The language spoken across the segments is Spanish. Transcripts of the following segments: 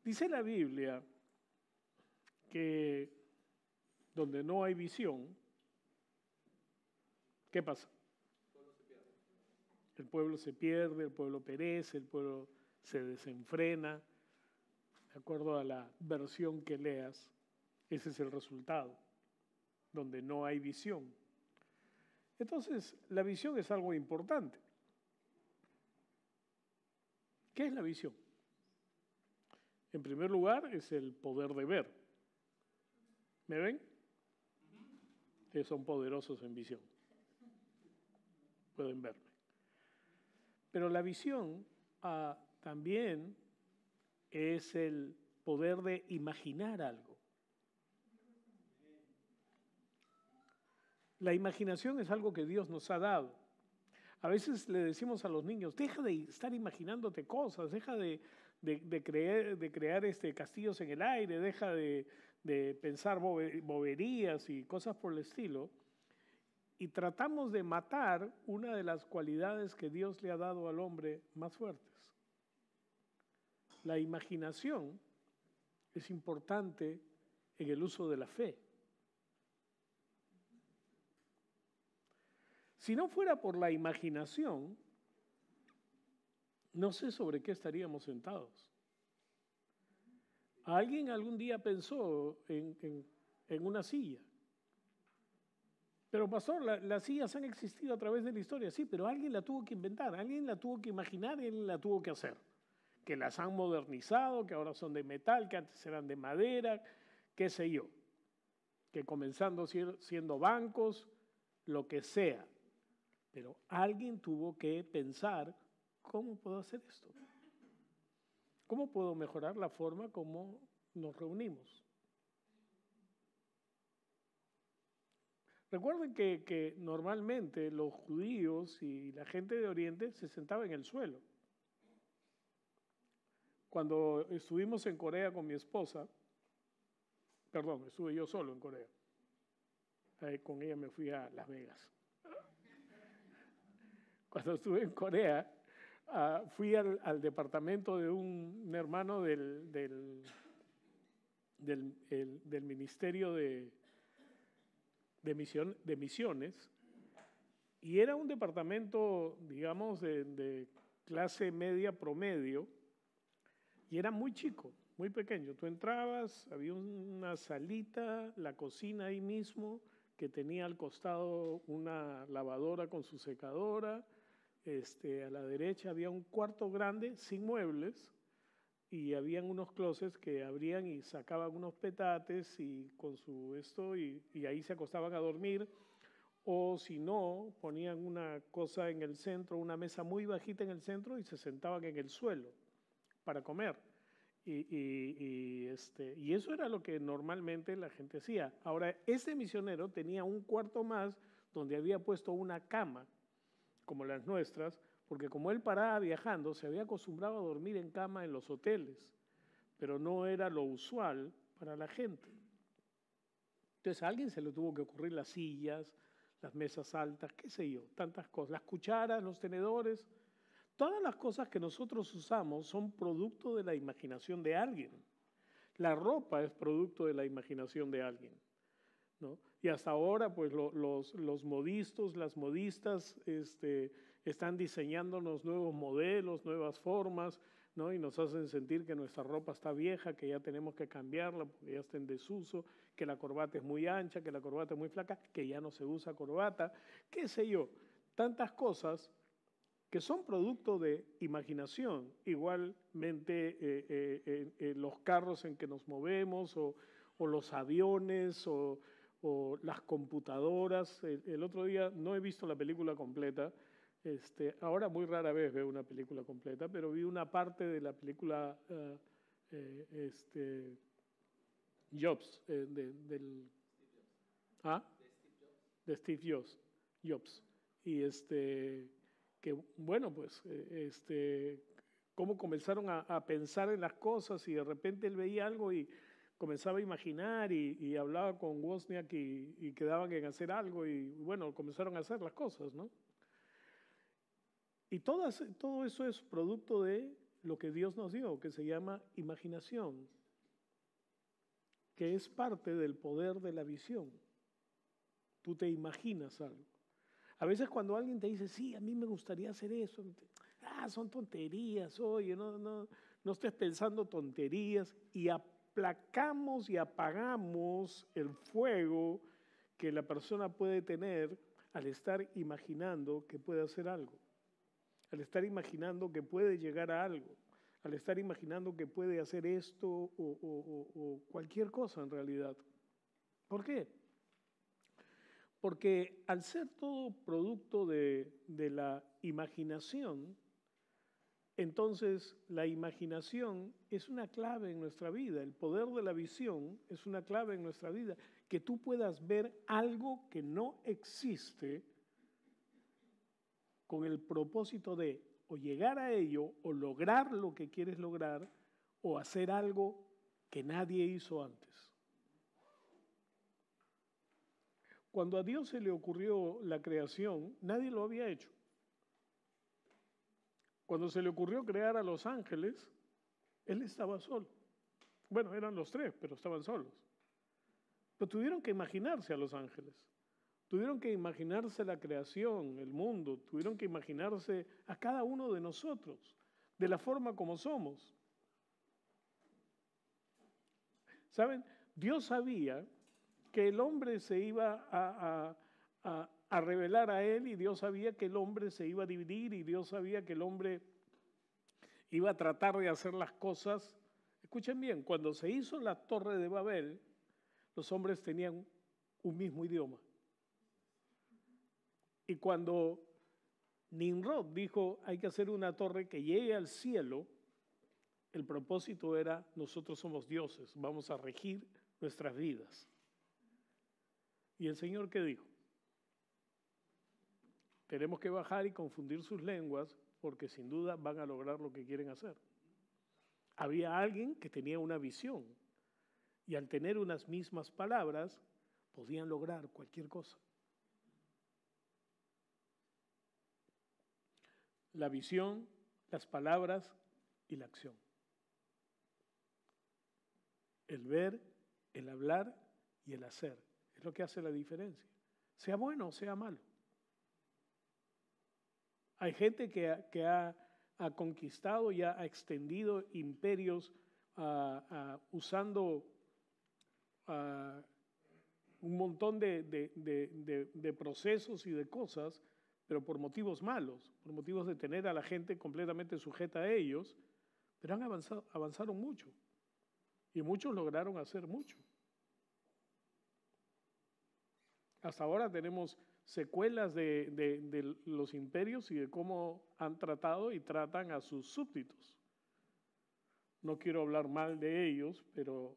Dice la Biblia que donde no hay visión, ¿qué pasa? El pueblo se pierde, el pueblo perece, el pueblo se desenfrena. De acuerdo a la versión que leas, ese es el resultado, donde no hay visión. Entonces, la visión es algo importante. ¿Qué es la visión? En primer lugar, es el poder de ver. ¿Me ven? Ustedes son poderosos en visión. Pueden verme. Pero la visión también es el poder de imaginar algo. La imaginación es algo que Dios nos ha dado. A veces le decimos a los niños, deja de estar imaginándote cosas, deja de crear castillos en el aire, deja de pensar boberías y cosas por el estilo. Y tratamos de matar una de las cualidades que Dios le ha dado al hombre más fuertes. La imaginación es importante en el uso de la fe. Si no fuera por la imaginación, no sé sobre qué estaríamos sentados. ¿Alguien algún día pensó en una silla? Pero pastor, las sillas han existido a través de la historia, sí, pero alguien la tuvo que inventar, alguien la tuvo que imaginar y alguien la tuvo que hacer. Que las han modernizado, que ahora son de metal, que antes eran de madera, qué sé yo. Que comenzando siendo bancos, lo que sea. Pero alguien tuvo que pensar, ¿cómo puedo hacer esto? ¿Cómo puedo mejorar la forma como nos reunimos? Recuerden que normalmente los judíos y la gente de Oriente se sentaban en el suelo. Cuando estuvimos en Corea con mi esposa, perdón, estuve yo solo en Corea. Con ella me fui a Las Vegas. Cuando estuve en Corea, fui al departamento de un hermano del Ministerio de Misiones, y era un departamento, digamos, de clase media promedio, y era muy chico, muy pequeño. Tú entrabas, había una salita, la cocina ahí mismo, que tenía al costado una lavadora con su secadora. A la derecha había un cuarto grande sin muebles y habían unos closets que abrían y sacaban unos petates y con su y ahí se acostaban a dormir. O si no, ponían una cosa en el centro, una mesa muy bajita en el centro y se sentaban en el suelo para comer. Y eso era lo que normalmente la gente hacía. Ahora, ese misionero tenía un cuarto más donde había puesto una cama, como las nuestras, porque como él paraba viajando, se había acostumbrado a dormir en cama en los hoteles, pero no era lo usual para la gente. Entonces a alguien se le tuvo que ocurrir las sillas, las mesas altas, qué sé yo, tantas cosas, las cucharas, los tenedores. Todas las cosas que nosotros usamos son producto de la imaginación de alguien. La ropa es producto de la imaginación de alguien, ¿no? Y hasta ahora, pues los modistas, las modistas, están diseñándonos nuevos modelos, nuevas formas, ¿no? Y nos hacen sentir que nuestra ropa está vieja, que ya tenemos que cambiarla porque ya está en desuso, que la corbata es muy ancha, que la corbata es muy flaca, que ya no se usa corbata, qué sé yo, tantas cosas que son producto de imaginación. Igualmente los carros en que nos movemos o los aviones o las computadoras. El otro día no he visto la película completa. Ahora muy rara vez veo una película completa, pero vi una parte de la película Jobs, de Steve Jobs. Y que bueno, pues cómo comenzaron a pensar en las cosas y de repente él veía algo y comenzaba a imaginar y hablaba con Wozniak y quedaban en hacer algo y bueno, comenzaron a hacer las cosas, ¿no? Y todo eso es producto de lo que Dios nos dio, que se llama imaginación, que es parte del poder de la visión. Tú te imaginas algo. A veces cuando alguien te dice, sí, a mí me gustaría hacer eso, son tonterías, oye, no estés pensando tonterías, y aplacamos y apagamos el fuego que la persona puede tener al estar imaginando que puede hacer algo, al estar imaginando que puede llegar a algo, al estar imaginando que puede hacer esto o cualquier cosa en realidad. ¿Por qué? Porque al ser todo producto de la imaginación, entonces la imaginación es una clave en nuestra vida, el poder de la visión es una clave en nuestra vida, que tú puedas ver algo que no existe con el propósito de o llegar a ello o lograr lo que quieres lograr o hacer algo que nadie hizo antes. Cuando a Dios se le ocurrió la creación, nadie lo había hecho. Cuando se le ocurrió crear a los ángeles, Él estaba solo. Bueno, eran los tres, pero estaban solos. Pero tuvieron que imaginarse a los ángeles. Tuvieron que imaginarse la creación, el mundo. Tuvieron que imaginarse a cada uno de nosotros, de la forma como somos. ¿Saben? Dios sabía que el hombre se iba a revelar a Él, y Dios sabía que el hombre se iba a dividir, y Dios sabía que el hombre iba a tratar de hacer las cosas. Escuchen bien, cuando se hizo la Torre de Babel, los hombres tenían un mismo idioma. Y cuando Nimrod dijo, hay que hacer una torre que llegue al cielo, el propósito era, nosotros somos dioses, vamos a regir nuestras vidas. ¿Y el Señor qué dijo? Tenemos que bajar y confundir sus lenguas, porque sin duda van a lograr lo que quieren hacer. Había alguien que tenía una visión, y al tener unas mismas palabras, podían lograr cualquier cosa. La visión, las palabras y la acción. El ver, el hablar y el hacer. Es lo que hace la diferencia. Sea bueno o sea malo. Hay gente que ha conquistado y ha extendido imperios usando un montón de procesos y de cosas, pero por motivos malos, por motivos de tener a la gente completamente sujeta a ellos, pero avanzaron mucho y muchos lograron hacer mucho. Hasta ahora tenemos secuelas de los imperios y de cómo han tratado y tratan a sus súbditos. No quiero hablar mal de ellos, pero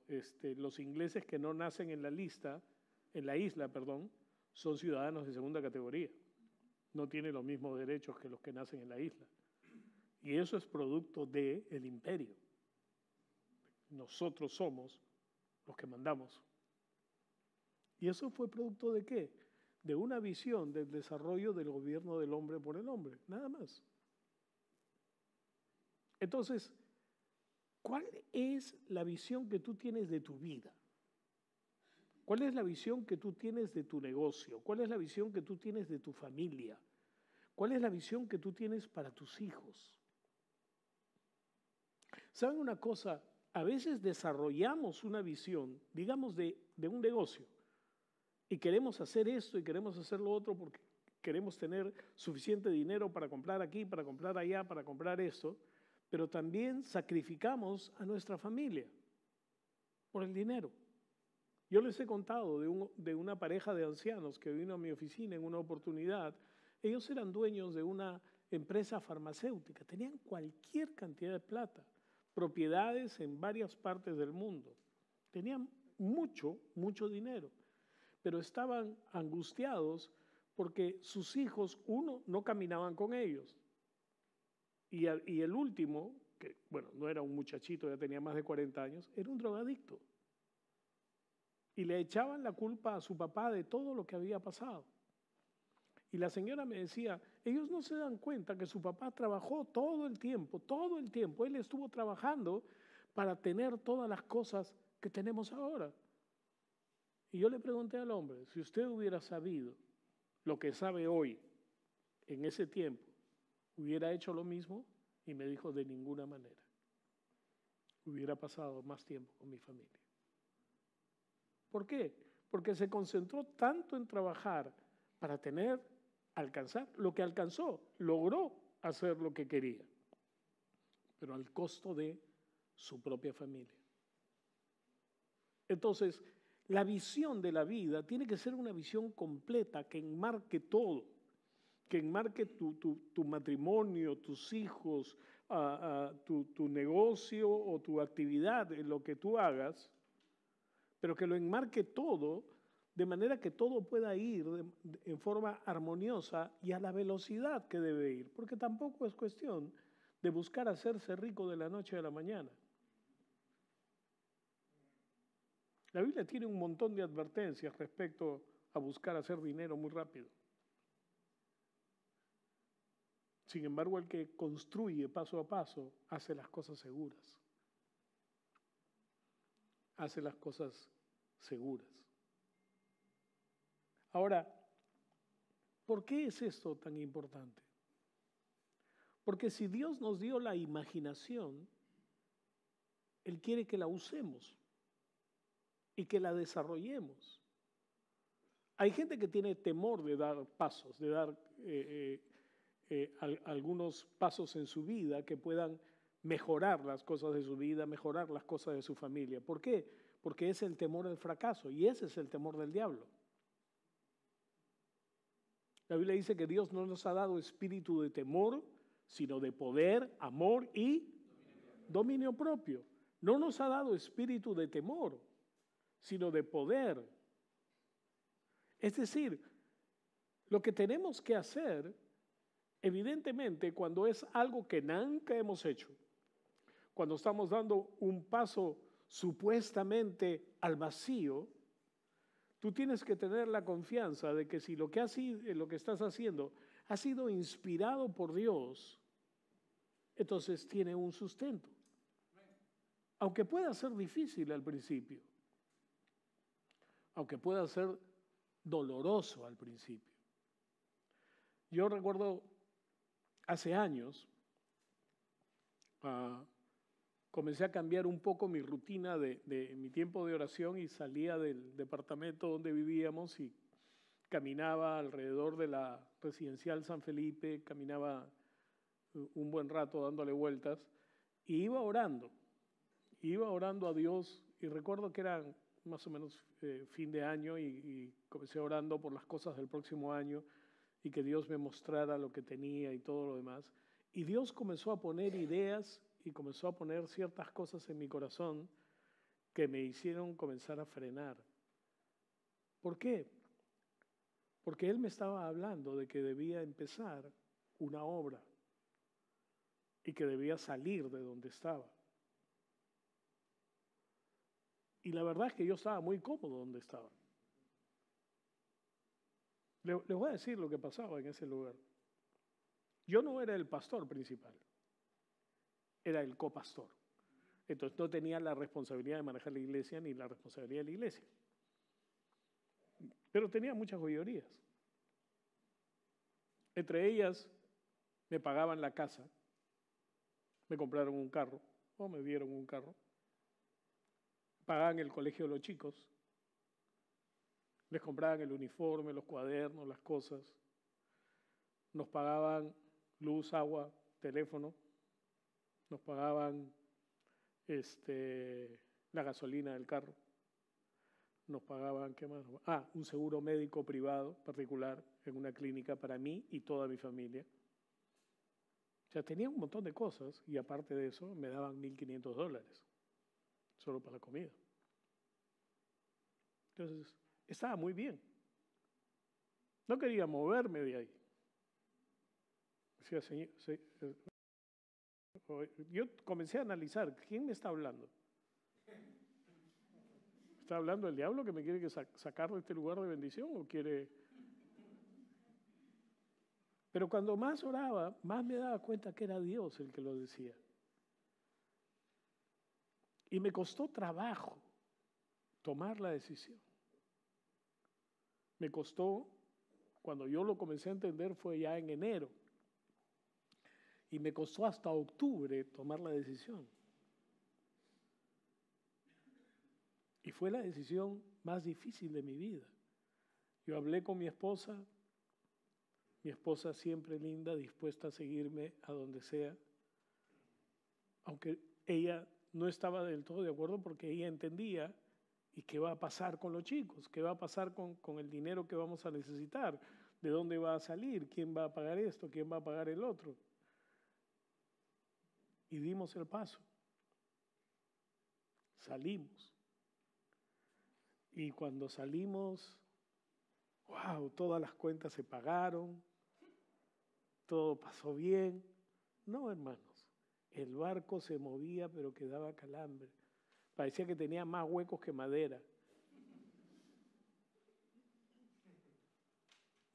los ingleses que no nacen en la isla, son ciudadanos de segunda categoría. No tienen los mismos derechos que los que nacen en la isla. Y eso es producto del imperio. Nosotros somos los que mandamos. ¿Y eso fue producto de qué? De una visión del desarrollo del gobierno del hombre por el hombre, nada más. Entonces, ¿cuál es la visión que tú tienes de tu vida? ¿Cuál es la visión que tú tienes de tu negocio? ¿Cuál es la visión que tú tienes de tu familia? ¿Cuál es la visión que tú tienes para tus hijos? ¿Saben una cosa? A veces desarrollamos una visión, digamos, de un negocio, y queremos hacer esto y queremos hacer lo otro porque queremos tener suficiente dinero para comprar aquí, para comprar allá, para comprar esto, pero también sacrificamos a nuestra familia por el dinero. Yo les he contado de una pareja de ancianos que vino a mi oficina en una oportunidad. Ellos eran dueños de una empresa farmacéutica, tenían cualquier cantidad de plata, propiedades en varias partes del mundo, tenían mucho, mucho dinero, pero estaban angustiados porque sus hijos, uno, no caminaban con ellos, y el último, que bueno, no era un muchachito, ya tenía más de 40 años, era un drogadicto. Y le echaban la culpa a su papá de todo lo que había pasado. Y la señora me decía, ellos no se dan cuenta que su papá trabajó todo el tiempo. Él estuvo trabajando para tener todas las cosas que tenemos ahora. Y yo le pregunté al hombre, si usted hubiera sabido lo que sabe hoy, en ese tiempo, ¿hubiera hecho lo mismo? Y me dijo, de ninguna manera. Hubiera pasado más tiempo con mi familia. ¿Por qué? Porque se concentró tanto en trabajar para alcanzar lo que alcanzó, logró hacer lo que quería, pero al costo de su propia familia. Entonces, la visión de la vida tiene que ser una visión completa que enmarque todo, que enmarque tu matrimonio, tus hijos, tu negocio o tu actividad, en lo que tú hagas, pero que lo enmarque todo de manera que todo pueda ir en forma armoniosa y a la velocidad que debe ir, porque tampoco es cuestión de buscar hacerse rico de la noche a la mañana. La Biblia tiene un montón de advertencias respecto a buscar hacer dinero muy rápido. Sin embargo, el que construye paso a paso hace las cosas seguras. Hace las cosas seguras. Ahora, ¿por qué es esto tan importante? Porque si Dios nos dio la imaginación, Él quiere que la usemos y que la desarrollemos. Hay gente que tiene temor de dar pasos, de dar algunos pasos en su vida que puedan mejorar las cosas de su vida, mejorar las cosas de su familia. ¿Por qué? Porque es el temor al fracaso y ese es el temor del diablo. La Biblia dice que Dios no nos ha dado espíritu de temor, sino de poder, amor y dominio propio. No nos ha dado espíritu de temor, sino de poder. Es decir, lo que tenemos que hacer, evidentemente, cuando es algo que nunca hemos hecho, cuando estamos dando un paso supuestamente al vacío, tú tienes que tener la confianza de que si lo que estás haciendo ha sido inspirado por Dios, entonces tiene un sustento. Aunque pueda ser difícil al principio, aunque pueda ser doloroso al principio. Yo recuerdo hace años, comencé a cambiar un poco mi rutina de mi tiempo de oración y salía del departamento donde vivíamos y caminaba alrededor de la residencial San Felipe, caminaba un buen rato dándole vueltas y iba orando a Dios y recuerdo que era más o menos fin de año y comencé orando por las cosas del próximo año y que Dios me mostrara lo que tenía y todo lo demás. Y Dios comenzó a poner ideas y comenzó a poner ciertas cosas en mi corazón que me hicieron comenzar a frenar. ¿Por qué? Porque Él me estaba hablando de que debía empezar una obra y que debía salir de donde estaba. Y la verdad es que yo estaba muy cómodo donde estaba. Les voy a decir lo que pasaba en ese lugar. Yo no era el pastor principal, era el copastor. Entonces no tenía la responsabilidad de manejar la iglesia ni la responsabilidad de la iglesia. Pero tenía muchas joyerías. Entre ellas, me pagaban la casa, me compraron un carro o me dieron un carro, pagaban el colegio de los chicos, les compraban el uniforme, los cuadernos, las cosas, nos pagaban luz, agua, teléfono, nos pagaban la gasolina del carro, nos pagaban, ¿qué más? Un seguro médico privado particular en una clínica para mí y toda mi familia. O sea, tenía un montón de cosas y aparte de eso me daban $1,500 solo para la comida. Entonces, estaba muy bien. No quería moverme de ahí. Decía, señor, yo comencé a analizar, ¿quién me está hablando? ¿Está hablando el diablo que me quiere sacar de este lugar de bendición o quiere? Pero cuando más oraba, más me daba cuenta que era Dios el que lo decía. Y me costó trabajo tomar la decisión. Me costó, cuando yo lo comencé a entender fue ya en enero. Y me costó hasta octubre tomar la decisión. Y fue la decisión más difícil de mi vida. Yo hablé con mi esposa siempre linda, dispuesta a seguirme a donde sea, aunque ella no estaba del todo de acuerdo porque ella entendía y qué va a pasar con los chicos, qué va a pasar con el dinero que vamos a necesitar, de dónde va a salir, quién va a pagar esto, quién va a pagar el otro. Y dimos el paso. Salimos. Y cuando salimos, wow, todas las cuentas se pagaron, todo pasó bien. No, hermanos, el barco se movía pero que daba calambre. Parecía que tenía más huecos que madera.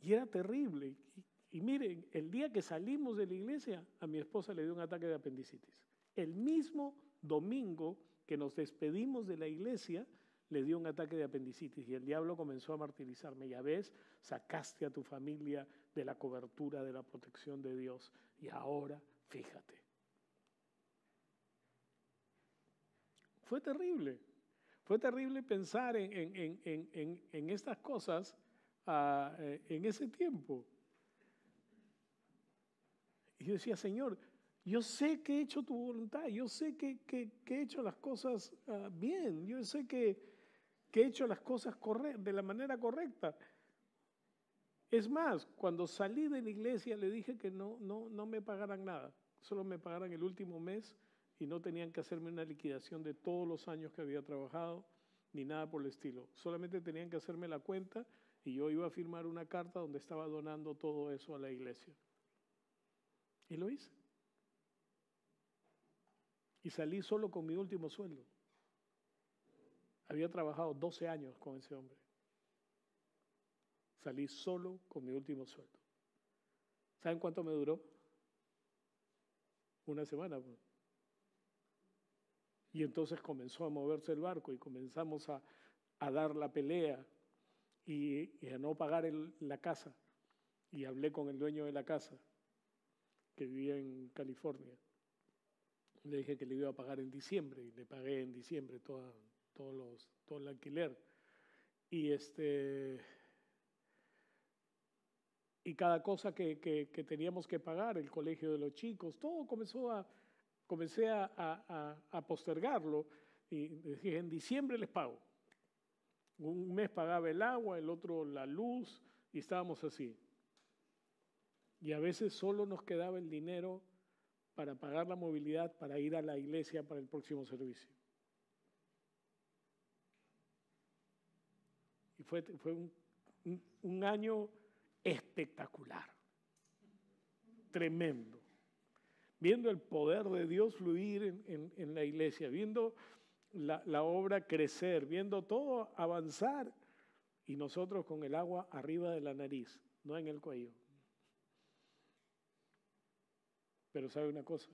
Y era terrible. Y miren, el día que salimos de la iglesia, a mi esposa le dio un ataque de apendicitis. El mismo domingo que nos despedimos de la iglesia, le dio un ataque de apendicitis y el diablo comenzó a martirizarme. Ya ves, sacaste a tu familia de la cobertura, de la protección de Dios. Y ahora, fíjate. Fue terrible. Fue terrible pensar en estas cosas en ese tiempo. Y yo decía, Señor, yo sé que he hecho tu voluntad, yo sé que he hecho las cosas bien, yo sé que he hecho las cosas de la manera correcta. Es más, cuando salí de la iglesia le dije que no me pagaran nada, solo me pagaran el último mes y no tenían que hacerme una liquidación de todos los años que había trabajado, ni nada por el estilo. Solamente tenían que hacerme la cuenta y yo iba a firmar una carta donde estaba donando todo eso a la iglesia. Y lo hice. Y salí solo con mi último sueldo. Había trabajado 12 años con ese hombre. Salí solo con mi último sueldo. ¿Saben cuánto me duró? Una semana. Pues. Y entonces comenzó a moverse el barco y comenzamos a dar la pelea y a no pagar la casa. Y hablé con el dueño de la casa, que vivía en California. Le dije que le iba a pagar en diciembre y le pagué en diciembre todo el alquiler. Y cada cosa que teníamos que pagar, el colegio de los chicos, todo comencé a postergarlo y dije, en diciembre les pago. Un mes pagaba el agua, el otro la luz y estábamos así. Y a veces solo nos quedaba el dinero para pagar la movilidad, para ir a la iglesia para el próximo servicio. Y fue un año espectacular, tremendo, viendo el poder de Dios fluir en la iglesia, viendo la obra crecer, viendo todo avanzar y nosotros con el agua arriba de la nariz, no en el cuello. Pero ¿sabe una cosa?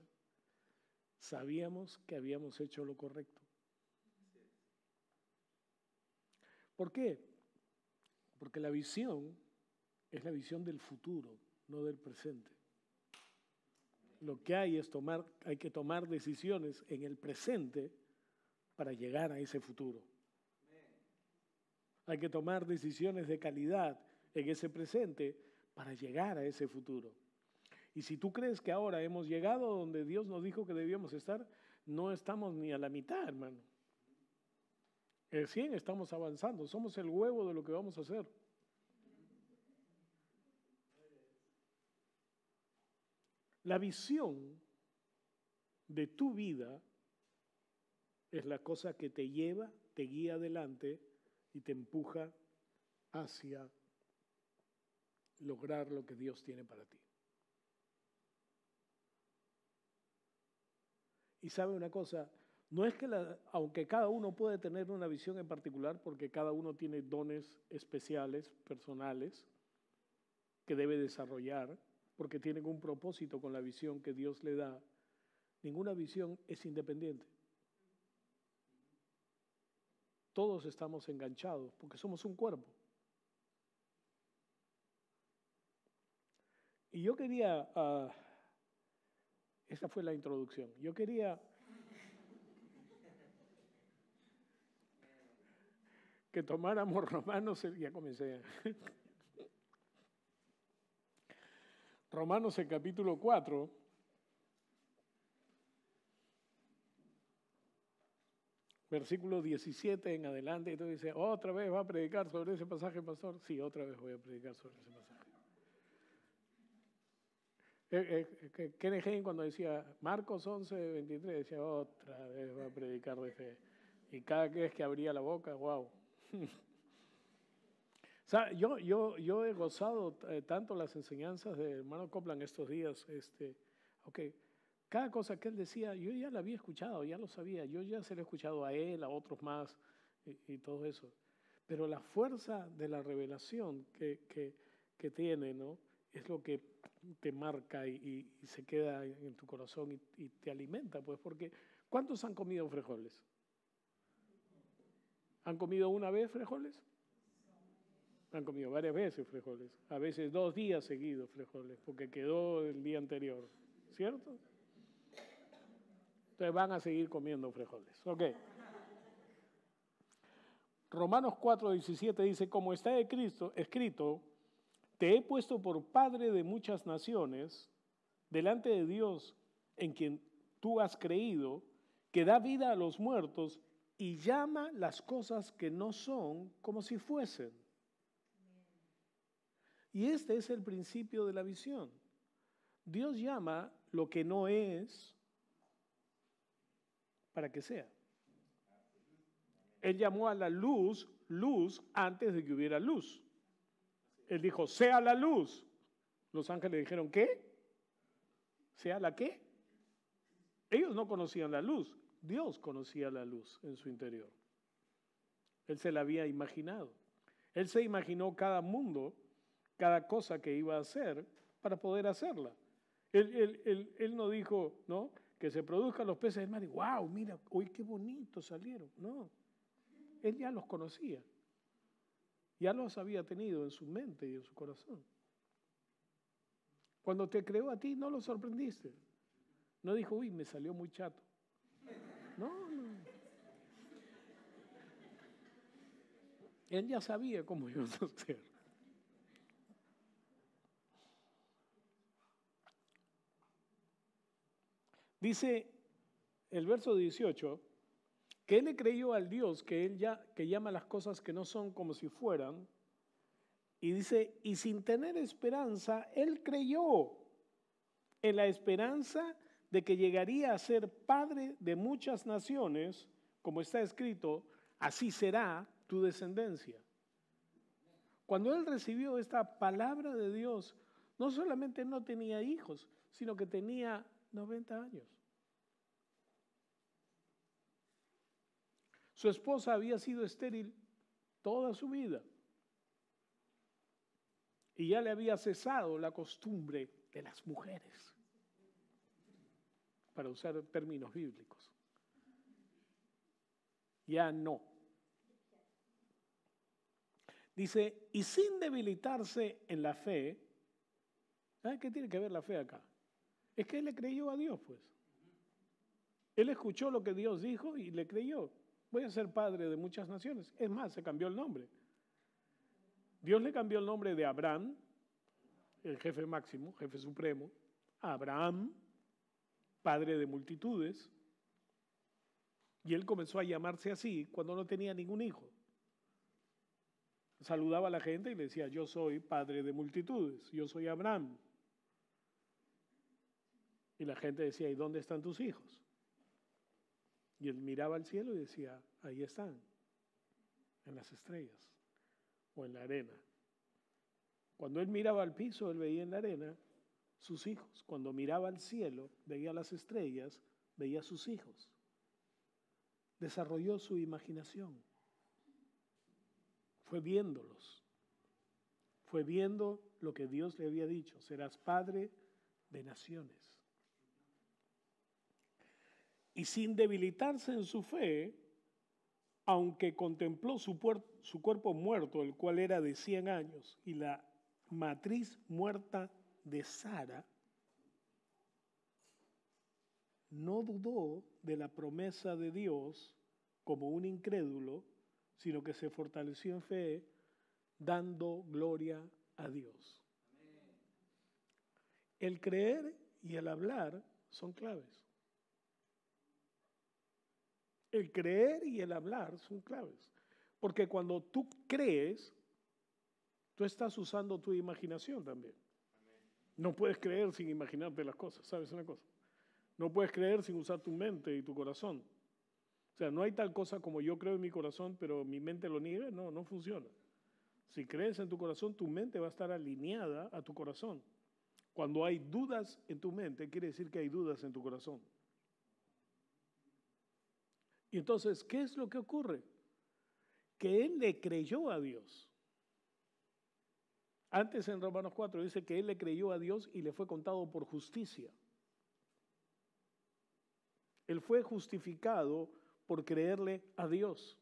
Sabíamos que habíamos hecho lo correcto. ¿Por qué? Porque la visión es la visión del futuro, no del presente. Lo que hay que tomar decisiones en el presente para llegar a ese futuro. Hay que tomar decisiones de calidad en ese presente para llegar a ese futuro. Y si tú crees que ahora hemos llegado a donde Dios nos dijo que debíamos estar, no estamos ni a la mitad, hermano. Recién estamos avanzando, somos el huevo de lo que vamos a hacer. La visión de tu vida es la cosa que te lleva, te guía adelante y te empuja hacia lograr lo que Dios tiene para ti. Y sabe una cosa, no es que aunque cada uno puede tener una visión en particular, porque cada uno tiene dones especiales, personales, que debe desarrollar, porque tienen un propósito con la visión que Dios le da. Ninguna visión es independiente. Todos estamos enganchados porque somos un cuerpo. Y yo quería, esa fue la introducción, yo quería que tomáramos Romanos, ya comencé, Romanos el capítulo 4, versículo 17 en adelante, y tú dices, ¿otra vez va a predicar sobre ese pasaje, pastor? Sí, otra vez voy a predicar sobre ese pasaje. Kenneth Hagin cuando decía Marcos 11, 23, decía, otra vez va a predicar de fe. Y cada vez que abría la boca, wow. O sea, yo he gozado tanto las enseñanzas del hermano Copeland estos días. Cada cosa que él decía, yo ya la había escuchado, ya lo sabía. Yo ya se lo he escuchado a él, a otros más y todo eso. Pero la fuerza de la revelación que tiene, ¿no? Es lo que te marca y se queda en tu corazón y te alimenta, pues, porque ¿cuántos han comido frijoles? ¿Han comido una vez frijoles? Han comido varias veces frijoles, a veces 2 días seguidos frijoles, porque quedó el día anterior, ¿cierto? Entonces van a seguir comiendo frijoles. Ok. Romanos 4:17 dice, como está escrito, te he puesto por padre de muchas naciones, delante de Dios en quien tú has creído, que da vida a los muertos y llama las cosas que no son como si fuesen. Y este es el principio de la visión. Dios llama lo que no es para que sea. Él llamó a la luz, luz antes de que hubiera luz. Él dijo, sea la luz. Los ángeles dijeron, ¿qué? ¿Sea la qué? Ellos no conocían la luz. Dios conocía la luz en su interior. Él se la había imaginado. Él se imaginó cada mundo, cada cosa que iba a hacer para poder hacerla. Él no dijo, ¿no?, que se produzcan los peces del mar y wow, mira, uy, qué bonitos salieron. No, él ya los conocía. Ya los había tenido en su mente y en su corazón. Cuando te creó a ti, no lo sorprendiste. No dijo, uy, me salió muy chato. No, no. Él ya sabía cómo iba a ser. Dice el verso 18, que él le creyó al Dios que llama las cosas que no son como si fueran, y dice, y sin tener esperanza, él creyó en la esperanza de que llegaría a ser padre de muchas naciones, como está escrito, así será tu descendencia. Cuando él recibió esta palabra de Dios, no solamente no tenía hijos, sino que tenía 90 años. Su esposa había sido estéril toda su vida y ya le había cesado la costumbre de las mujeres, para usar términos bíblicos. Ya no. Dice, y sin debilitarse en la fe, ¿sabes qué tiene que ver la fe acá? Es que él le creyó a Dios, pues. Él escuchó lo que Dios dijo y le creyó. Voy a ser padre de muchas naciones. Es más, se cambió el nombre. Dios le cambió el nombre de Abraham, el jefe máximo, jefe supremo, a Abraham, padre de multitudes. Y él comenzó a llamarse así cuando no tenía ningún hijo. Saludaba a la gente y le decía, yo soy padre de multitudes, yo soy Abraham. Y la gente decía, ¿y dónde están tus hijos? Y él miraba al cielo y decía, ahí están, en las estrellas o en la arena. Cuando él miraba al piso, él veía en la arena sus hijos. Cuando miraba al cielo, veía las estrellas, veía sus hijos. Desarrolló su imaginación. Fue viéndolos, fue viendo lo que Dios le había dicho, serás padre de naciones. Y sin debilitarse en su fe, aunque contempló su cuerpo muerto, el cual era de 100 años, y la matriz muerta de Sara, no dudó de la promesa de Dios como un incrédulo, sino que se fortaleció en fe, dando gloria a Dios. El creer y el hablar son claves. El creer y el hablar son claves. Porque cuando tú crees, tú estás usando tu imaginación también. No puedes creer sin imaginarte las cosas, ¿sabes una cosa? No puedes creer sin usar tu mente y tu corazón. O sea, no hay tal cosa como yo creo en mi corazón, pero mi mente lo niega. No, no funciona. Si crees en tu corazón, tu mente va a estar alineada a tu corazón. Cuando hay dudas en tu mente, quiere decir que hay dudas en tu corazón. Y entonces, ¿qué es lo que ocurre? Que él le creyó a Dios. Antes en Romanos 4 dice que él le creyó a Dios y le fue contado por justicia. Él fue justificado por creerle a Dios.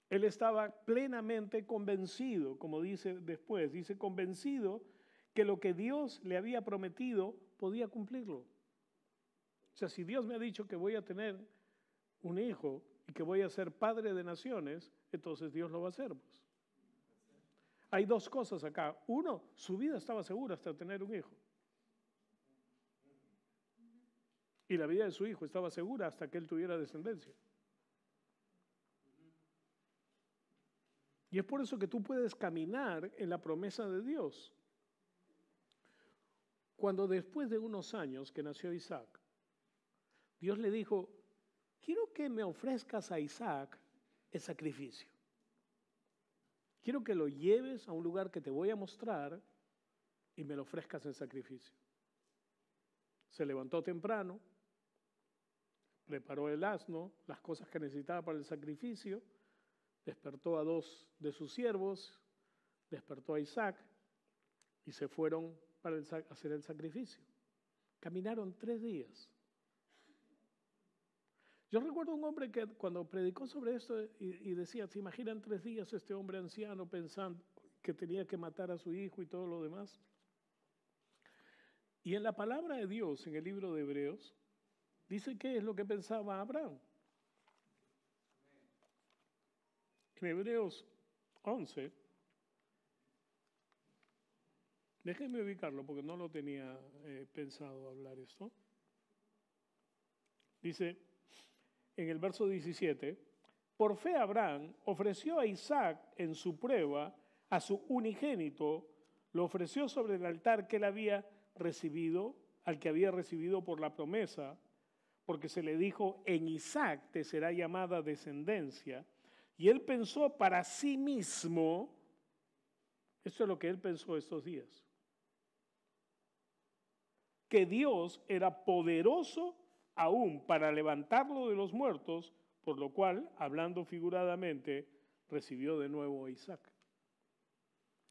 Él estaba plenamente convencido, como dice después, dice convencido que lo que Dios le había prometido podía cumplirlo. O sea, si Dios me ha dicho que voy a tener un hijo y que voy a ser padre de naciones, entonces Dios lo va a hacer, pues. Hay dos cosas acá. Uno, su vida estaba segura hasta tener un hijo. Y la vida de su hijo estaba segura hasta que él tuviera descendencia. Y es por eso que tú puedes caminar en la promesa de Dios. Cuando después de unos años que nació Isaac, Dios le dijo, quiero que me ofrezcas a Isaac el sacrificio. Quiero que lo lleves a un lugar que te voy a mostrar y me lo ofrezcas en sacrificio. Se levantó temprano, preparó el asno, las cosas que necesitaba para el sacrificio, despertó a 2 de sus siervos, despertó a Isaac y se fueron para hacer el sacrificio. Caminaron 3 días. Yo recuerdo un hombre que cuando predicó sobre esto y decía, ¿se imaginan 3 días este hombre anciano pensando que tenía que matar a su hijo y todo lo demás? Y en la palabra de Dios, en el libro de Hebreos, dice qué es lo que pensaba Abraham. En Hebreos 11, déjenme ubicarlo porque no lo tenía pensado hablar esto. Dice en el verso 17, por fe Abraham ofreció a Isaac en su prueba, a su unigénito, lo ofreció sobre el altar que él había recibido, al que había recibido por la promesa, porque se le dijo, en Isaac te será llamada descendencia. Y él pensó para sí mismo, esto es lo que él pensó estos días, que Dios era poderoso aún para levantarlo de los muertos, por lo cual, hablando figuradamente, recibió de nuevo a Isaac.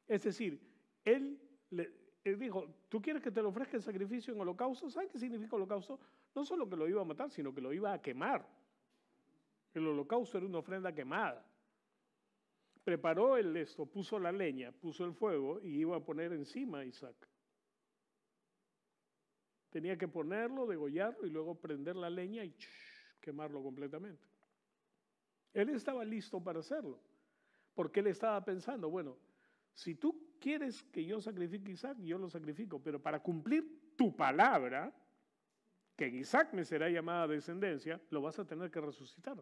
Es decir, él dijo, ¿tú quieres que te lo ofrezca el sacrificio en holocausto? ¿Sabes qué significa holocausto? No solo que lo iba a matar, sino que lo iba a quemar. El holocausto era una ofrenda quemada. Preparó puso la leña, puso el fuego y iba a poner encima a Isaac. Tenía que ponerlo, degollarlo y luego prender la leña y quemarlo completamente. Él estaba listo para hacerlo, porque él estaba pensando, bueno, si tú quieres que yo sacrifique a Isaac, yo lo sacrifico, pero para cumplir tu palabra, que en Isaac me será llamada descendencia, lo vas a tener que resucitar.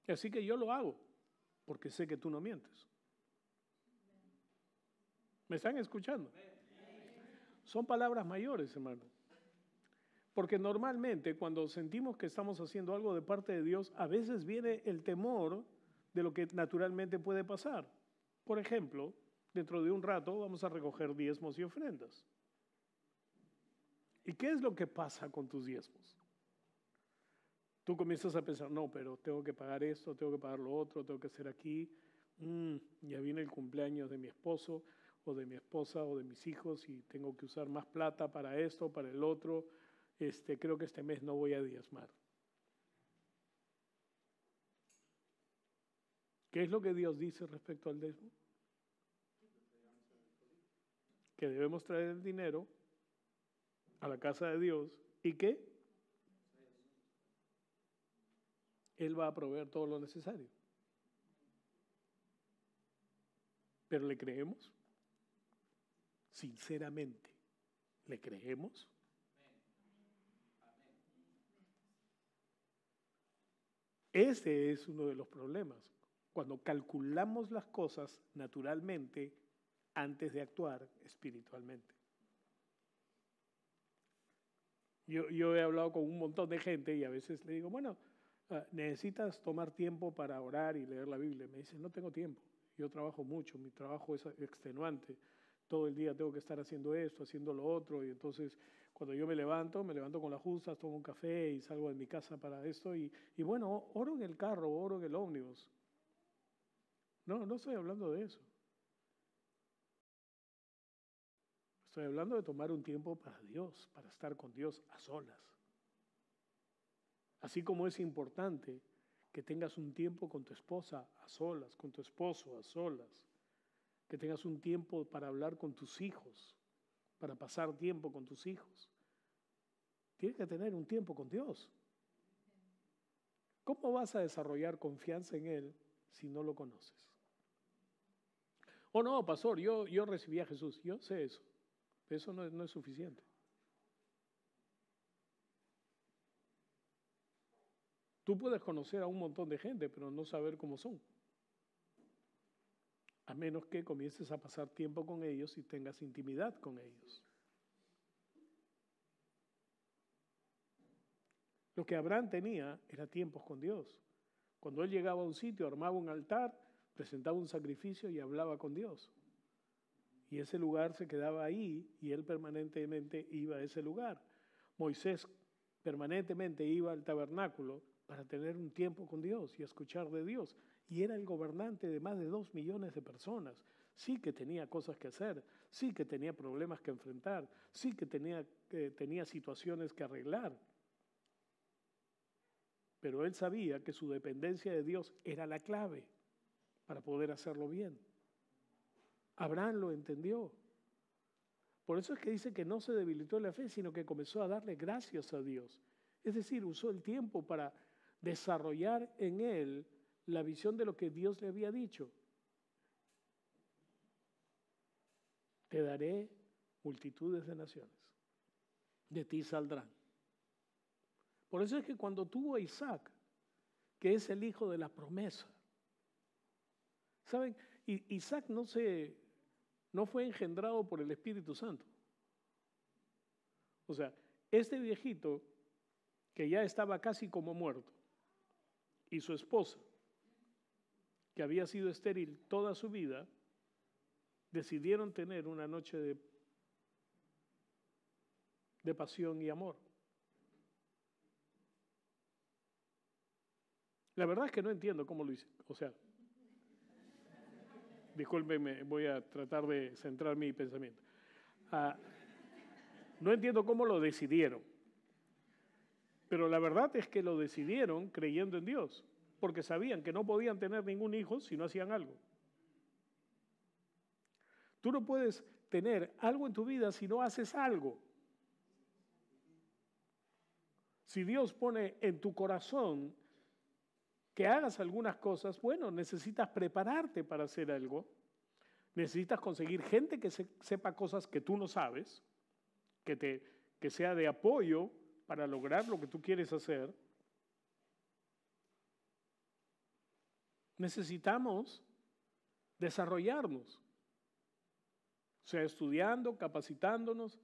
Así que yo lo hago, porque sé que tú no mientes. ¿Me están escuchando? Son palabras mayores, hermano. Porque normalmente cuando sentimos que estamos haciendo algo de parte de Dios, a veces viene el temor de lo que naturalmente puede pasar. Por ejemplo, dentro de un rato vamos a recoger diezmos y ofrendas. ¿Y qué es lo que pasa con tus diezmos? tú comienzas a pensar, no, pero tengo que pagar esto, tengo que pagar lo otro, tengo que hacer aquí. Ya viene el cumpleaños de mi esposo o de mi esposa o de mis hijos y tengo que usar más plata para esto, para el otro. Creo que este mes no voy a diezmar. ¿Qué es lo que Dios dice respecto al diezmo? Que debemos traer el dinero a la casa de Dios y que Él va a proveer todo lo necesario. ¿Pero le creemos? Sinceramente, ¿le creemos? Ese es uno de los problemas. Cuando calculamos las cosas naturalmente antes de actuar espiritualmente. Yo he hablado con un montón de gente y a veces le digo, bueno, necesitas tomar tiempo para orar y leer la Biblia. Me dicen, no tengo tiempo. Yo trabajo mucho, mi trabajo es extenuante. Todo el día tengo que estar haciendo esto, haciendo lo otro. Y entonces, cuando yo me levanto con las justas, tomo un café y salgo de mi casa para esto. Y bueno, oro en el carro, oro en el ómnibus. No estoy hablando de eso. Estoy hablando de tomar un tiempo para Dios, para estar con Dios a solas. Así como es importante que tengas un tiempo con tu esposa a solas, con tu esposo a solas, que tengas un tiempo para hablar con tus hijos, para pasar tiempo con tus hijos. Tienes que tener un tiempo con Dios. ¿Cómo vas a desarrollar confianza en Él si no lo conoces? Oh, no, pastor, yo recibí a Jesús. Yo sé eso. Eso no es suficiente. Tú puedes conocer a un montón de gente, pero no saber cómo son. A menos que comiences a pasar tiempo con ellos y tengas intimidad con ellos. Lo que Abraham tenía era tiempos con Dios. Cuando él llegaba a un sitio, armaba un altar, presentaba un sacrificio y hablaba con Dios. Y ese lugar se quedaba ahí y él permanentemente iba a ese lugar. Moisés permanentemente iba al tabernáculo para tener un tiempo con Dios y escuchar de Dios. Y era el gobernante de más de 2 millones de personas. Sí que tenía cosas que hacer, sí que tenía problemas que enfrentar, sí que tenía situaciones que arreglar. Pero él sabía que su dependencia de Dios era la clave para poder hacerlo bien. Abraham lo entendió. Por eso es que dice que no se debilitó en la fe, sino que comenzó a darle gracias a Dios. Es decir, usó el tiempo para desarrollar en él la visión de lo que Dios le había dicho. Te daré multitudes de naciones, de ti saldrán. Por eso es que cuando tuvo a Isaac, que es el hijo de la promesa, ¿saben? Isaac no fue engendrado por el Espíritu Santo. O sea, este viejito que ya estaba casi como muerto y su esposa, que había sido estéril toda su vida, decidieron tener una noche de pasión y amor. La verdad es que no entiendo cómo lo hice. O sea, discúlpenme, voy a tratar de centrar mi pensamiento. No entiendo cómo lo decidieron, pero la verdad es que lo decidieron creyendo en Dios, porque sabían que no podían tener ningún hijo si no hacían algo. Tú no puedes tener algo en tu vida si no haces algo. Si Dios pone en tu corazón que hagas algunas cosas, bueno, necesitas prepararte para hacer algo. Necesitas conseguir gente que sepa cosas que tú no sabes, que sea de apoyo para lograr lo que tú quieres hacer. Necesitamos desarrollarnos, o sea, estudiando, capacitándonos.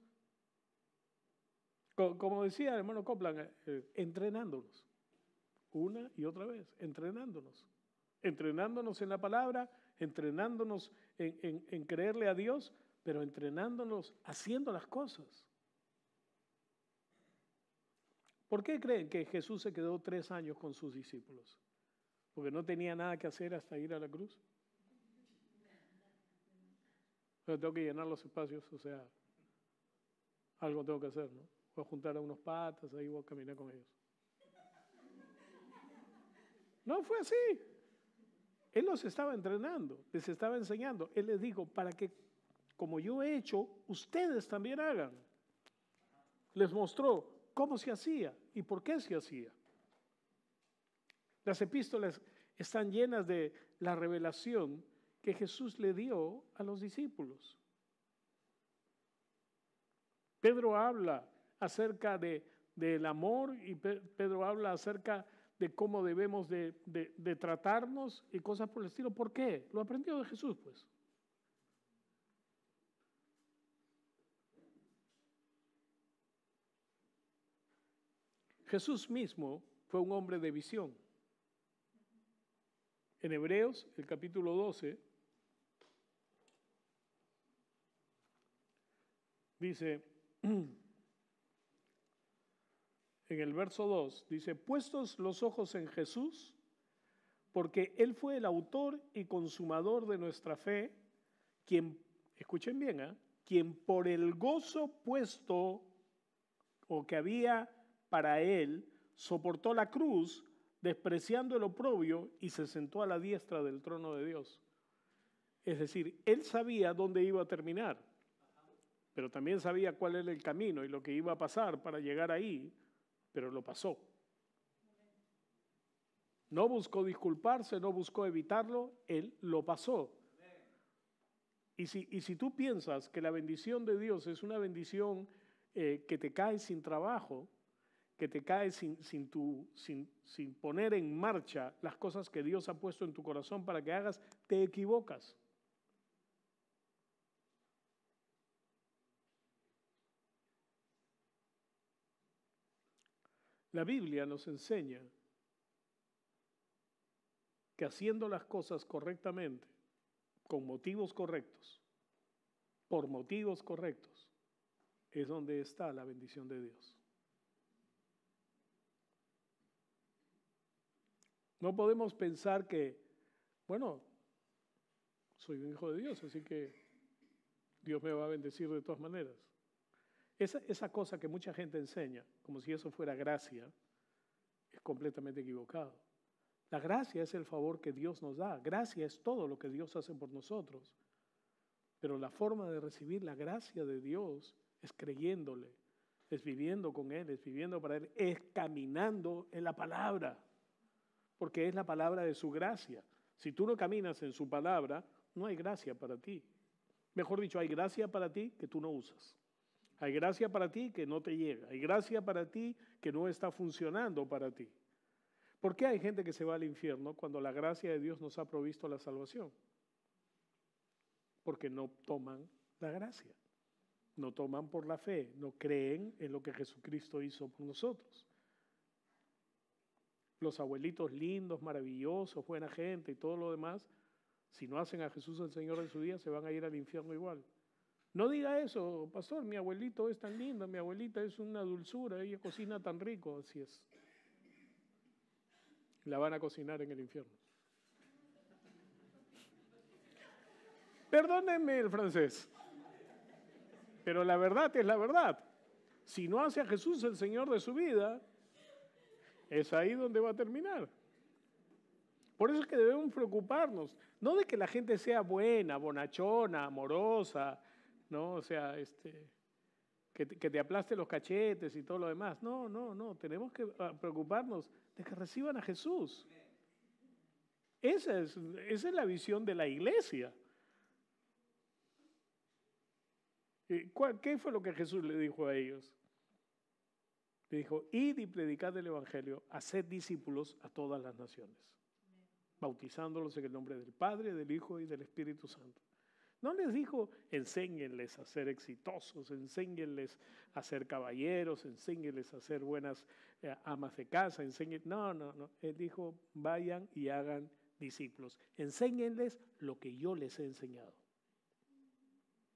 Como decía el hermano Copland, entrenándonos, una y otra vez, entrenándonos en la palabra, entrenándonos en creerle a Dios, pero entrenándonos haciendo las cosas. ¿Por qué creen que Jesús se quedó 3 años con sus discípulos? ¿Porque no tenía nada que hacer hasta ir a la cruz? Pero tengo que llenar los espacios, o sea, algo tengo que hacer, ¿no? Voy a juntar a unos patas, ahí voy a caminar con ellos. No fue así. Él los estaba entrenando, les estaba enseñando. Él les dijo, para que, como yo he hecho, ustedes también hagan. Les mostró cómo se hacía y por qué se hacía. Las epístolas están llenas de la revelación que Jesús le dio a los discípulos. Pedro habla acerca del amor y Pedro habla acerca de cómo debemos de tratarnos y cosas por el estilo. ¿Por qué? Lo aprendió de Jesús, pues. Jesús mismo fue un hombre de visión. En Hebreos, el capítulo 12, dice, en el verso 2, dice, puestos los ojos en Jesús, porque Él fue el autor y consumador de nuestra fe, quien, escuchen bien, quien por el gozo puesto o que había para Él, soportó la cruz, despreciando el oprobio y se sentó a la diestra del trono de Dios. Es decir, Él sabía dónde iba a terminar, pero también sabía cuál era el camino y lo que iba a pasar para llegar ahí, pero lo pasó. No buscó disculparse, no buscó evitarlo, Él lo pasó. Y si tú piensas que la bendición de Dios es una bendición que te cae sin trabajo, que te cae sin poner en marcha las cosas que Dios ha puesto en tu corazón para que hagas, te equivocas. La Biblia nos enseña que haciendo las cosas correctamente, con motivos correctos, por motivos correctos, es donde está la bendición de Dios. No podemos pensar que, bueno, soy un hijo de Dios, así que Dios me va a bendecir de todas maneras. Esa cosa que mucha gente enseña, como si eso fuera gracia, es completamente equivocado. La gracia es el favor que Dios nos da. Gracia es todo lo que Dios hace por nosotros. Pero la forma de recibir la gracia de Dios es creyéndole, es viviendo con Él, es viviendo para Él, es caminando en la palabra, porque es la palabra de su gracia. Si tú no caminas en su palabra, no hay gracia para ti. Mejor dicho, hay gracia para ti que tú no usas. Hay gracia para ti que no te llega. Hay gracia para ti que no está funcionando para ti. ¿Por qué hay gente que se va al infierno cuando la gracia de Dios nos ha provisto la salvación? Porque no toman la gracia. No toman por la fe. No creen en lo que Jesucristo hizo por nosotros. Los abuelitos lindos, maravillosos, buena gente y todo lo demás, si no hacen a Jesús el Señor en su día, se van a ir al infierno igual. No diga eso, pastor, mi abuelito es tan lindo, mi abuelita es una dulzura, ella cocina tan rico, así es. La van a cocinar en el infierno. Perdónenme el francés, pero la verdad es la verdad. Si no hace a Jesús el Señor de su vida, es ahí donde va a terminar. Por eso es que debemos preocuparnos, no de que la gente sea buena, bonachona, amorosa, ¿no? O sea, que te aplaste los cachetes y todo lo demás. No, tenemos que preocuparnos de que reciban a Jesús. Esa es la visión de la iglesia. ¿Qué fue lo que Jesús le dijo a ellos? Le dijo, id y predicad el evangelio, haced discípulos a todas las naciones, bautizándolos en el nombre del Padre, del Hijo y del Espíritu Santo. No les dijo, enséñenles a ser exitosos, enséñenles a ser caballeros, enséñenles a ser buenas amas de casa, no. Él dijo, vayan y hagan discípulos. Enséñenles lo que yo les he enseñado.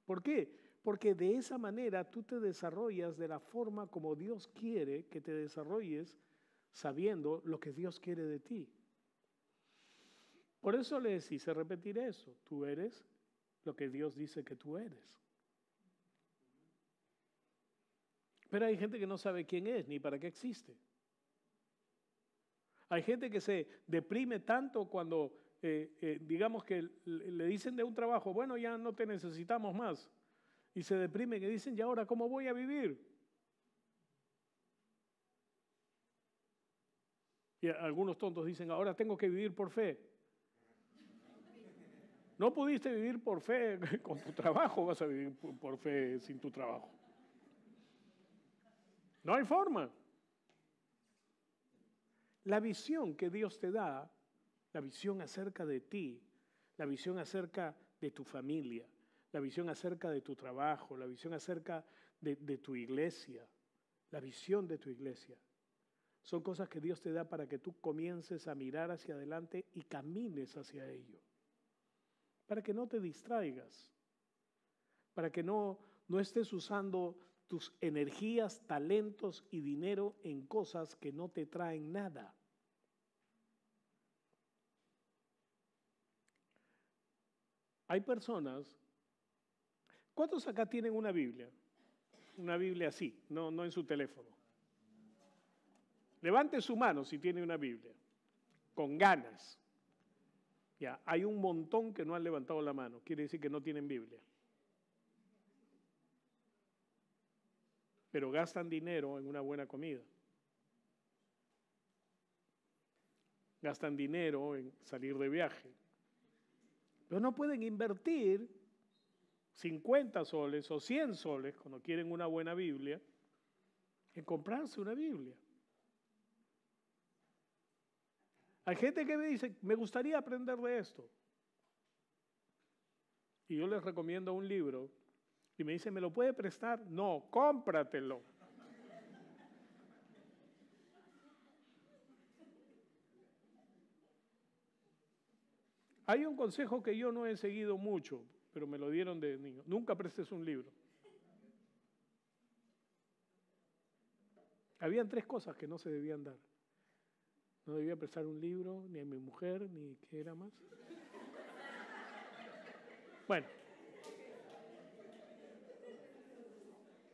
¿Por qué? Porque de esa manera tú te desarrollas de la forma como Dios quiere que te desarrolles, sabiendo lo que Dios quiere de ti. Por eso le hice repetir eso. Tú eres lo que Dios dice que tú eres. Pero hay gente que no sabe quién es ni para qué existe. Hay gente que se deprime tanto cuando, digamos que le dicen de un trabajo, bueno, ya no te necesitamos más. Y se deprime que dicen, ¿y ahora cómo voy a vivir? Y algunos tontos dicen, ahora tengo que vivir por fe. No pudiste vivir por fe con tu trabajo, vas a vivir por fe sin tu trabajo. No hay forma. La visión que Dios te da, la visión acerca de ti, la visión acerca de tu familia, la visión acerca de tu trabajo, la visión acerca de tu iglesia, la visión de tu iglesia, son cosas que Dios te da para que tú comiences a mirar hacia adelante y camines hacia ello. Para que no te distraigas, para que no estés usando tus energías, talentos y dinero en cosas que no te traen nada. Hay personas, ¿cuántos acá tienen una Biblia? Una Biblia así, no en su teléfono. Levante su mano si tiene una Biblia, con ganas. Ya, hay un montón que no han levantado la mano, quiere decir que no tienen Biblia. Pero gastan dinero en una buena comida. Gastan dinero en salir de viaje. Pero no pueden invertir 50 soles o 100 soles, cuando quieren una buena Biblia, en comprarse una Biblia. Hay gente que me dice, me gustaría aprender de esto. Y yo les recomiendo un libro y me dice, ¿me lo puede prestar? No, cómpratelo. Hay un consejo que yo no he seguido mucho, pero me lo dieron de niño. Nunca prestes un libro. Habían 3 cosas que no se debían dar. No debía prestar un libro, ni a mi mujer, ni qué era más. Bueno.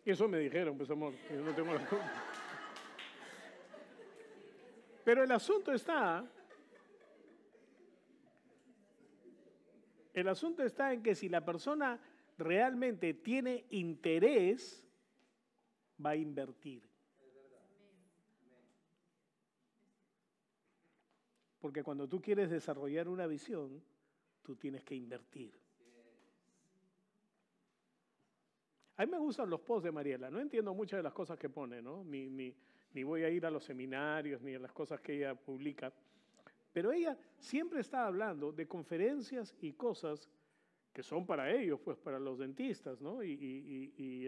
Eso me dijeron, pues amor, yo no tengo la culpa. Pero el asunto está en que si la persona realmente tiene interés, va a invertir. Porque cuando tú quieres desarrollar una visión, tú tienes que invertir. A mí me gustan los posts de Mariela, no entiendo muchas de las cosas que pone, ¿no? Ni voy a ir a los seminarios, ni a las cosas que ella publica. Pero ella siempre está hablando de conferencias y cosas que son para ellos, pues para los dentistas, ¿no? Y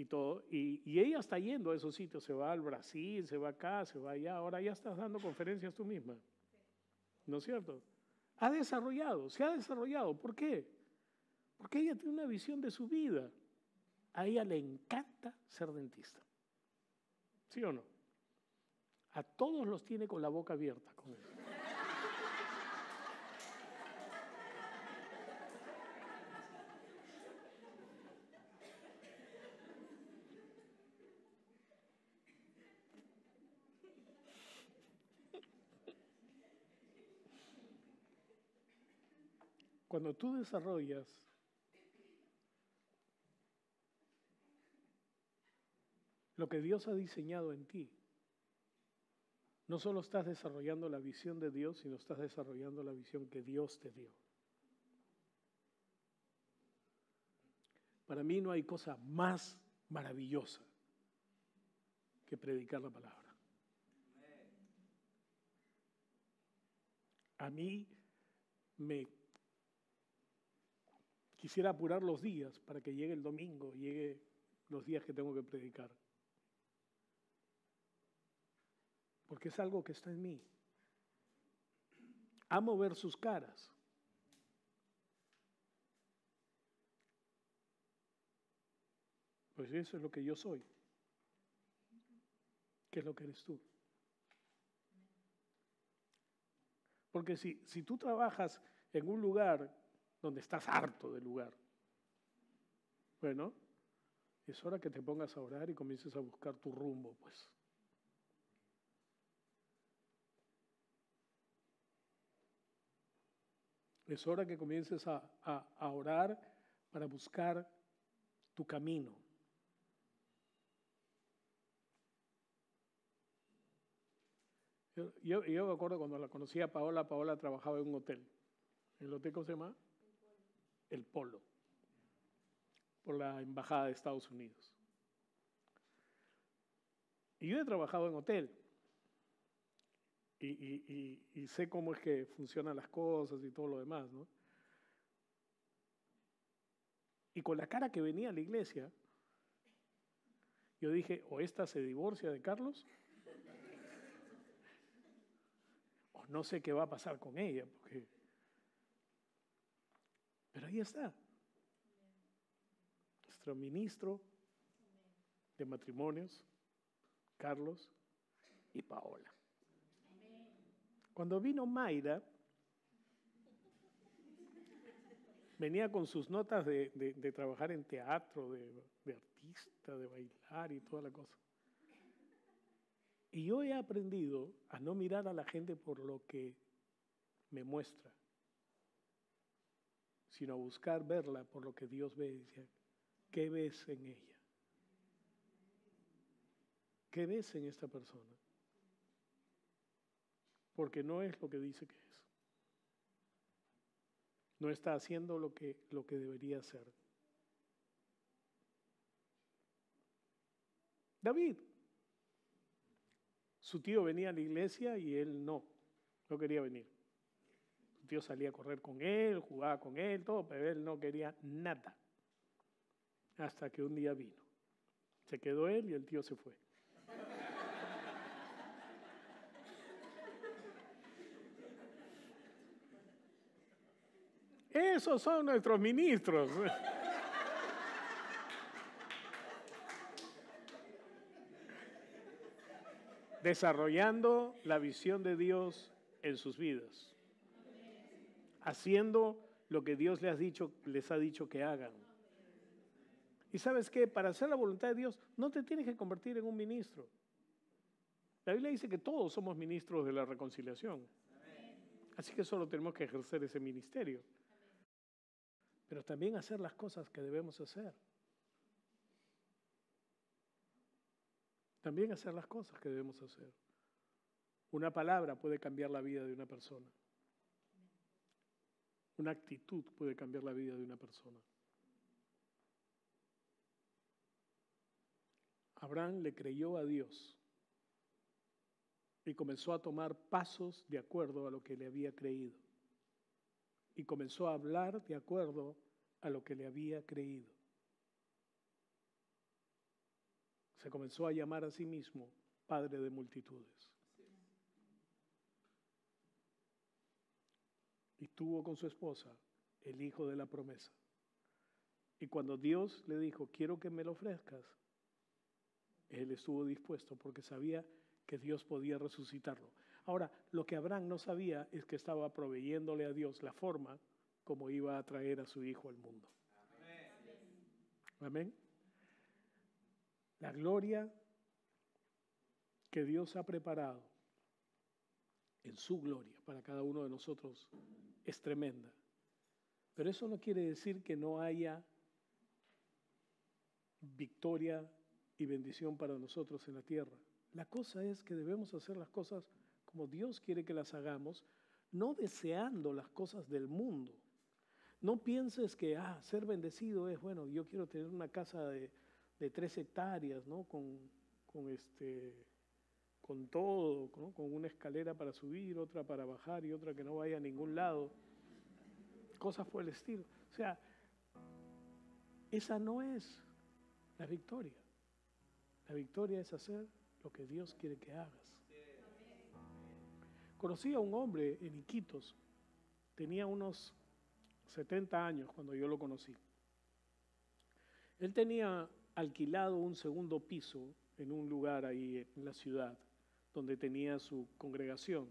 todo. Y ella está yendo a esos sitios, se va al Brasil, se va acá, se va allá. Ahora ya estás dando conferencias tú misma. ¿No es cierto? Se ha desarrollado. ¿Por qué? Porque ella tiene una visión de su vida. A ella le encanta ser dentista. ¿Sí o no? A todos los tiene con la boca abierta con eso. Cuando tú desarrollas lo que Dios ha diseñado en ti, no solo estás desarrollando la visión de Dios, sino estás desarrollando la visión que Dios te dio. Para mí no hay cosa más maravillosa que predicar la palabra. A mí me quisiera apurar los días para que llegue el domingo, llegue los días que tengo que predicar. Porque es algo que está en mí. Amo ver sus caras. Pues eso es lo que yo soy. ¿Qué es lo que eres tú? Porque si tú trabajas en un lugar donde estás harto del lugar, bueno, es hora que te pongas a orar y comiences a buscar tu rumbo, pues. Es hora que comiences a orar para buscar tu camino. Yo me acuerdo cuando la conocí a Paola. Paola trabajaba en un hotel. ¿El hotel cómo se llama? El Polo, por la Embajada de Estados Unidos. Y yo he trabajado en hotel y sé cómo es que funcionan las cosas y todo lo demás, ¿no? Y con la cara que venía a la iglesia, yo dije, o esta se divorcia de Carlos, o no sé qué va a pasar con ella, porque... Pero ahí está, nuestro ministro de matrimonios, Carlos y Paola. Cuando vino Mayra, venía con sus notas de trabajar en teatro, de artista, de bailar y toda la cosa. Y yo he aprendido a no mirar a la gente por lo que me muestra, sino a buscar verla por lo que Dios ve y dice, ¿qué ves en ella? ¿Qué ves en esta persona? Porque no es lo que dice que es. No está haciendo lo que debería hacer. David, su tío venía a la iglesia y él no quería venir. Su tío salía a correr con él, jugaba con él, todo, pero él no quería nada. Hasta que un día vino. Se quedó él y el tío se fue. Esos son nuestros ministros. Desarrollando la visión de Dios en sus vidas. Haciendo lo que Dios les ha dicho que hagan. Y ¿sabes qué? Para hacer la voluntad de Dios no te tienes que convertir en un ministro. La Biblia dice que todos somos ministros de la reconciliación. Así que solo tenemos que ejercer ese ministerio. Pero también hacer las cosas que debemos hacer. También hacer las cosas que debemos hacer. Una palabra puede cambiar la vida de una persona. Una actitud puede cambiar la vida de una persona. Abraham le creyó a Dios y comenzó a tomar pasos de acuerdo a lo que le había creído. Y comenzó a hablar de acuerdo a lo que le había creído. Se comenzó a llamar a sí mismo Padre de multitudes. Y tuvo con su esposa el hijo de la promesa. Y cuando Dios le dijo, quiero que me lo ofrezcas, él estuvo dispuesto porque sabía que Dios podía resucitarlo. Ahora, lo que Abraham no sabía es que estaba proveyéndole a Dios la forma como iba a traer a su hijo al mundo. Amén. La gloria que Dios ha preparado en su gloria para cada uno de nosotros es tremenda. Pero eso no quiere decir que no haya victoria y bendición para nosotros en la tierra. La cosa es que debemos hacer las cosas como Dios quiere que las hagamos, no deseando las cosas del mundo. No pienses que ser bendecido es, bueno, yo quiero tener una casa de 3 hectáreas, ¿no? Con todo, ¿no? Con una escalera para subir, otra para bajar y otra que no vaya a ningún lado. Cosas por el estilo. O sea, esa no es la victoria. La victoria es hacer lo que Dios quiere que hagas. Conocí a un hombre en Iquitos, tenía unos 70 años cuando yo lo conocí. Él tenía alquilado un segundo piso en un lugar ahí en la ciudad donde tenía su congregación,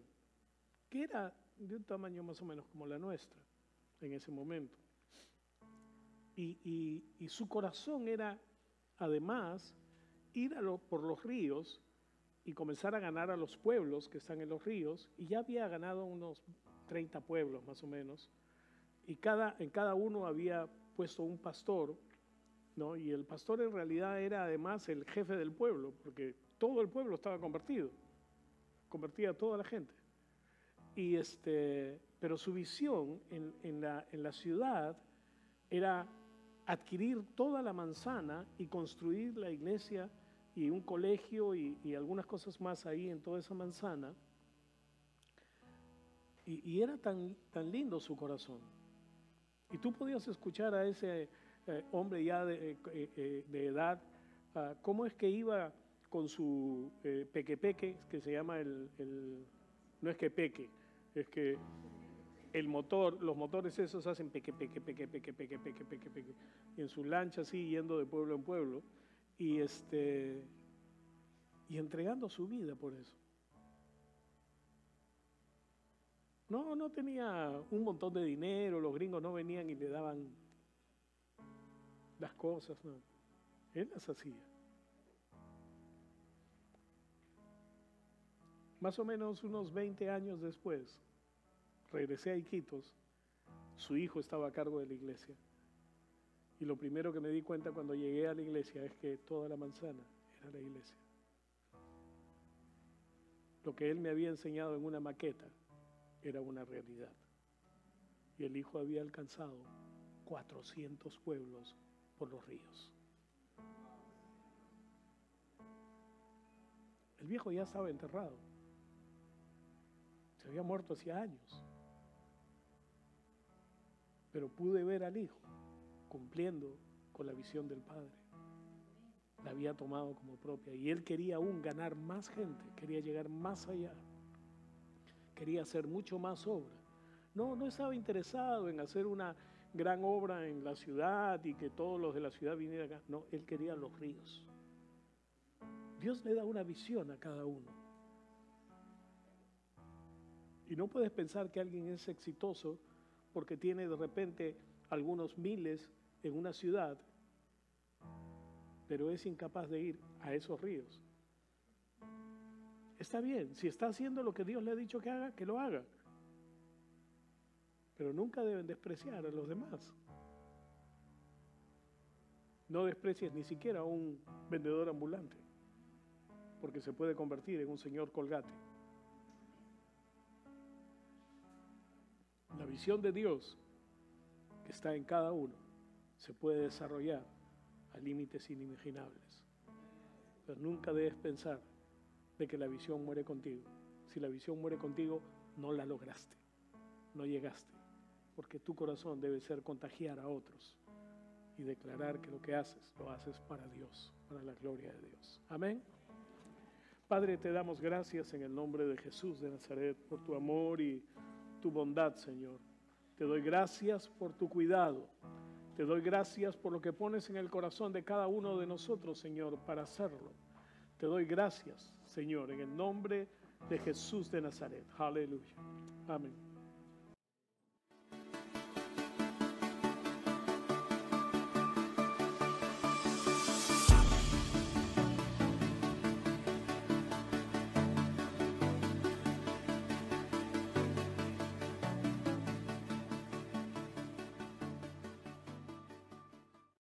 que era de un tamaño más o menos como la nuestra en ese momento. Y su corazón era, además, ir por los ríos y comenzar a ganar a los pueblos que están en los ríos, y ya había ganado unos 30 pueblos más o menos, y en cada uno había puesto un pastor, ¿no? Y el pastor en realidad era además el jefe del pueblo, porque todo el pueblo estaba convertido, convertía a toda la gente. Pero su visión en la ciudad era adquirir toda la manzana y construir la iglesia y un colegio y algunas cosas más ahí en toda esa manzana. Y era tan lindo su corazón. Y tú podías escuchar a ese hombre ya de edad, cómo es que iba con su peque, que se llama no es que peque, es que el motor, los motores esos hacen peque, y en su lancha así yendo de pueblo en pueblo, y entregando su vida por eso. No tenía un montón de dinero, los gringos no venían y le daban las cosas, no. Él las hacía. Más o menos unos 20 años después, regresé a Iquitos, su hijo estaba a cargo de la iglesia. Y lo primero que me di cuenta cuando llegué a la iglesia es que toda la manzana era la iglesia. Lo que él me había enseñado en una maqueta era una realidad. Y el hijo había alcanzado 400 pueblos por los ríos. El viejo ya estaba enterrado. Se había muerto hacía años. Pero pude ver al hijo cumpliendo con la visión del padre. La había tomado como propia y él quería aún ganar más gente, quería llegar más allá, quería hacer mucho más obra. No estaba interesado en hacer una gran obra en la ciudad y que todos los de la ciudad vinieran acá. No, él quería los ríos. Dios le da una visión a cada uno. Y no puedes pensar que alguien es exitoso porque tiene de repente algunos miles en una ciudad, pero es incapaz de ir a esos ríos. Está bien, si está haciendo lo que Dios le ha dicho que haga, que lo haga. Pero nunca deben despreciar a los demás. No desprecies ni siquiera a un vendedor ambulante, porque se puede convertir en un señor Colgate. La visión de Dios que está en cada uno se puede desarrollar a límites inimaginables. Pero nunca debes pensar de que la visión muere contigo. Si la visión muere contigo, no la lograste, no llegaste, porque tu corazón debe ser contagiar a otros y declarar que lo que haces, lo haces para Dios, para la gloria de Dios. Amén. Padre, te damos gracias en el nombre de Jesús de Nazaret por tu amor y tu bondad, Señor. Te doy gracias por tu cuidado. Te doy gracias por lo que pones en el corazón de cada uno de nosotros, Señor, para hacerlo. Te doy gracias, Señor, en el nombre de Jesús de Nazaret. Aleluya. Amén.